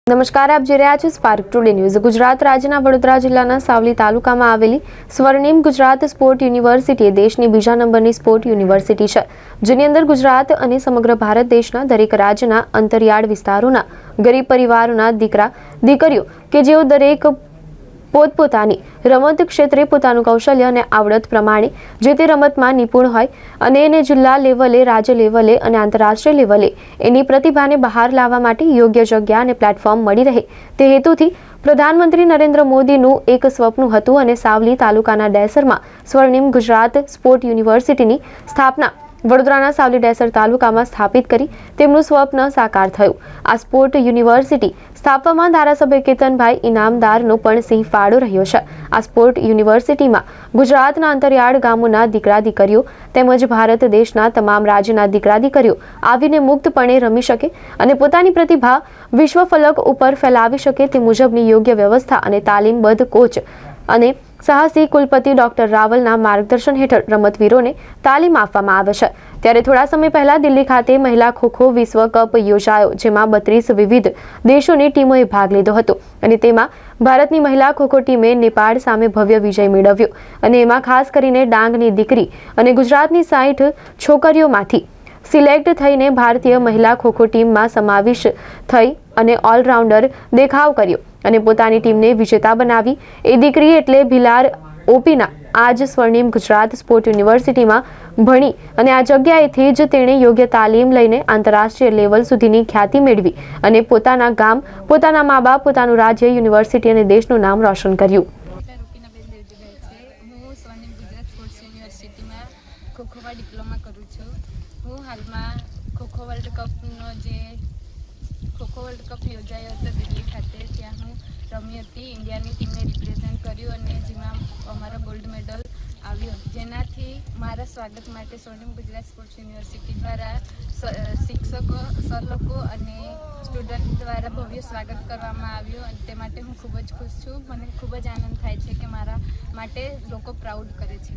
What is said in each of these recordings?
નમસ્કાર, આપ જોઈ રહ્યા છો સ્પાર્ક ટુડે ન્યૂઝ। ગુજરાત રાજ્યના વડોદરા જિલ્લાના સાવલી તાલુકામાં આવેલી સ્વર્ણિમ ગુજરાત સ્પોર્ટ યુનિવર્સિટી એ દેશની બીજા નંબરની સ્પોર્ટ યુનિવર્સિટી છે, જેની અંદર ગુજરાત અને સમગ્ર ભારત દેશના દરેક રાજ્યના અંતરિયાળ વિસ્તારોના ગરીબ પરિવારોના દીકરા દીકરીઓ કે જેઓ દરેક પોતપોતાની રમત ક્ષેત્રે પોતાનું કૌશલ્ય અને આવડત પ્રમાણે જે તે રમતમાં નિપુણ હોય અને એને જિલ્લા લેવલે, રાજ્ય લેવલે અને આંતરરાષ્ટ્રીય લેવલે એની પ્રતિભાને બહાર લાવવા માટે યોગ્ય જગ્યા અને પ્લેટફોર્મ મળી રહે તે હેતુથી પ્રધાનમંત્રી નરેન્દ્ર મોદીનું એક સ્વપ્ન હતું અને સાવલી તાલુકાના ડેસરમાં સ્વર્ણિમ ગુજરાત સ્પોર્ટ યુનિવર્સિટીની સ્થાપના વડોદરાના સાવલી ડેસર તાલુકામાં સ્થાપિત કરી તેમનું સ્વપ્ન સાકાર થયું। આ સ્પોર્ટ યુનિવર્સિટી સ્થાપવામાં ધારાસભ્ય કેતનભાઈ ઇનામદારનો પણ સિંહ ફાળો રહ્યો છે। આ સ્પોર્ટ યુનિવર્સિટીમાં ગુજરાતના અંતરિયાળ ગામોના દીકરા દીકરીઓ તેમજ ભારત દેશના તમામ રાજ્યના દીકરા દીકરીઓ આવીને મુક્તપણે રમી શકે અને પોતાની પ્રતિભા વિશ્વ ફલક ઉપર ફેલાવી શકે તે મુજબની યોગ્ય વ્યવસ્થા અને તાલીમબદ્ધ કોચ અને સાહસી કુલપતિ ડોક્ટર રાવલના માર્ગદર્શન હેઠળ રમતવીરોને તાલીમ આપવામાં આવે છે। ત્યારે થોડા સમય પહેલા દિલ્હી ખાતે મહિલા ખોખો વિશ્વ કપ યોજાયો, જેમાં 32 વિવિધ દેશોની ટીમોએ ભાગ લીધો હતો અને તેમાં ભારતની મહિલા ખોખો ટીમે નેપાળ સામે ભવ્ય વિજય મેળવ્યો અને એમાં ખાસ કરીને ડાંગની દીકરી અને ગુજરાતની 60 છોકરીઓમાંથી સિલેક્ટ થઈને ભારતીય મહિલા ખોખો ટીમમાં સમાવેશ થઈ અને ઓલરાઉન્ડર દેખાવ કર્યો અને પોતાની ટીમને વિજેતા બનાવી। એ દીકરી એટલે ભિલાર ઓપીના આજ સ્વર્ણિમ ગુજરાત સ્પોર્ટ યુનિવર્સિટીમાં ભણી અને આ જગ્યાએથી જ તેણે યોગ્ય તાલીમ લઈને આંતરરાષ્ટ્રીય લેવલ સુધીની ખ્યાતિ મેળવી અને પોતાના ગામ, પોતાના મા બાપ, પોતાનું રાજ્ય, યુનિવર્સિટી અને દેશનું નામ રોશન કર્યું। ખોખોમાં ડિપ્લોમા કરું છું। હું હાલમાં ખોખો વર્લ્ડ કપનો જે ખોખો વર્લ્ડ કપ યોજાયો હતો દિલ્હી ખાતે, ત્યાં હું રમી હતી। ઇન્ડિયાની ટીમને રિપ્રેઝેન્ટ કર્યું અને જેમાં અમારો ગોલ્ડ મેડલ આવ્યો, જેનાથી મારા સ્વાગત માટે સ્વર્ણિમ ગુજરાત સ્પોર્ટ્સ યુનિવર્સિટી દ્વારા શિક્ષકો, સર લોકો અને સ્ટુડન્ટ દ્વારા ભવ્ય સ્વાગત કરવામાં આવ્યું અને તે માટે હું ખૂબ જ ખુશ છું। મને ખૂબ જ આનંદ થાય છે કે મારા માટે લોકો પ્રાઉડ કરે છે।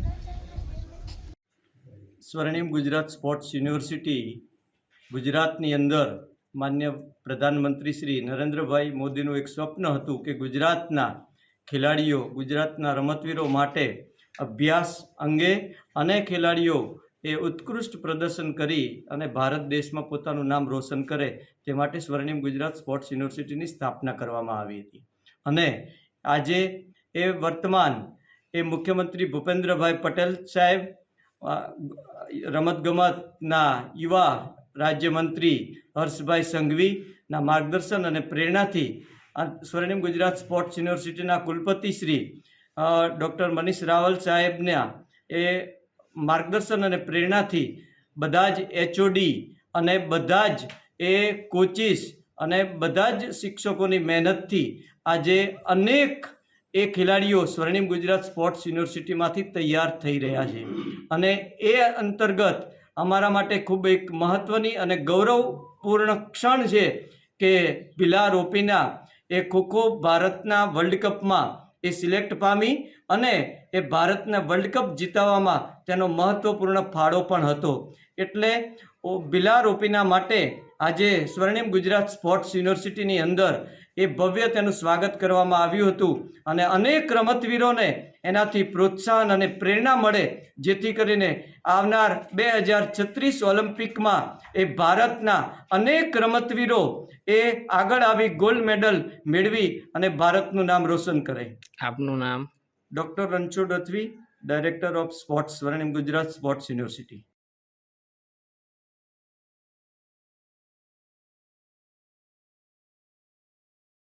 સ્વર્ણિમ ગુજરાત સ્પોર્ટ્સ યુનિવર્સિટી ગુજરાતની અંદર માન્ય પ્રધાનમંત્રી શ્રી નરેન્દ્રભાઈ મોદીનું એક સ્વપ્ન હતું કે ગુજરાતના ખેલાડીઓ, ગુજરાતના રમતવીરો માટે અભ્યાસ અંગે અને ખેલાડીઓ એ ઉત્કૃષ્ટ પ્રદર્શન કરી અને ભારત દેશમાં પોતાનું નામ રોશન કરે તે માટે સ્વર્ણિમ ગુજરાત સ્પોર્ટ્સ યુનિવર્સિટીની સ્થાપના કરવામાં આવી હતી અને આજે એ વર્તમાન એ મુખ્યમંત્રી ભૂપેન્દ્રભાઈ પટેલ સાહેબ, રમતગમતના યુવા રાજ્યમંત્રી હર્ષભાઈ સંઘવીના માર્ગદર્શન અને પ્રેરણાથી સ્વર્ણિમ ગુજરાત સ્પોર્ટ્સ યુનિવર્સિટીના કુલપતિ શ્રી ડૉક્ટર મનીષ રાવલ સાહેબના એ માર્ગદર્શન અને પ્રેરણાથી બધા જ એચઓડી અને બધા જ એ કોચિસ અને બધા જ શિક્ષકોની મહેનતથી આજે અનેક એ ખેલાડીઓ સ્વર્ણિમ ગુજરાત સ્પોર્ટ્સ યુનિવર્સિટીમાંથી તૈયાર થઈ રહ્યા છે અને એ અંતર્ગત અમારા માટે ખૂબ એક મહત્ત્વની અને ગૌરવપૂર્ણ ક્ષણ છે કે ભિલાર ઓપીના એ ખોખો ભારતના વર્લ્ડ કપમાં એ સિલેક્ટ પામી અને એ ભારતના વર્લ્ડ કપ જીતાવવામાં તેનો મહત્ત્વપૂર્ણ ફાળો પણ હતો। એટલે ભિલાર ઓપીના માટે આજે સ્વર્ણિમ ગુજરાત સ્પોર્ટ્સ યુનિવર્સિટીની અંદર એ ભવ્ય તેનું સ્વાગત કરવામાં આવ્યું હતું અને અનેક રમતવીરોને એનાથી પ્રોત્સાહન અને પ્રેરણા મળે, જેથી કરીને આવનાર 2036 ઓલિમ્પિકમાં એ ભારતના અનેક રમતવીરો એ આગળ આવી ગોલ્ડ મેડલ મેળવી અને ભારતનું નામ રોશન કરે। આપનું નામ? Doctor Ranchhod Rathvi, director of sports, Swarnim Gujarat sports university.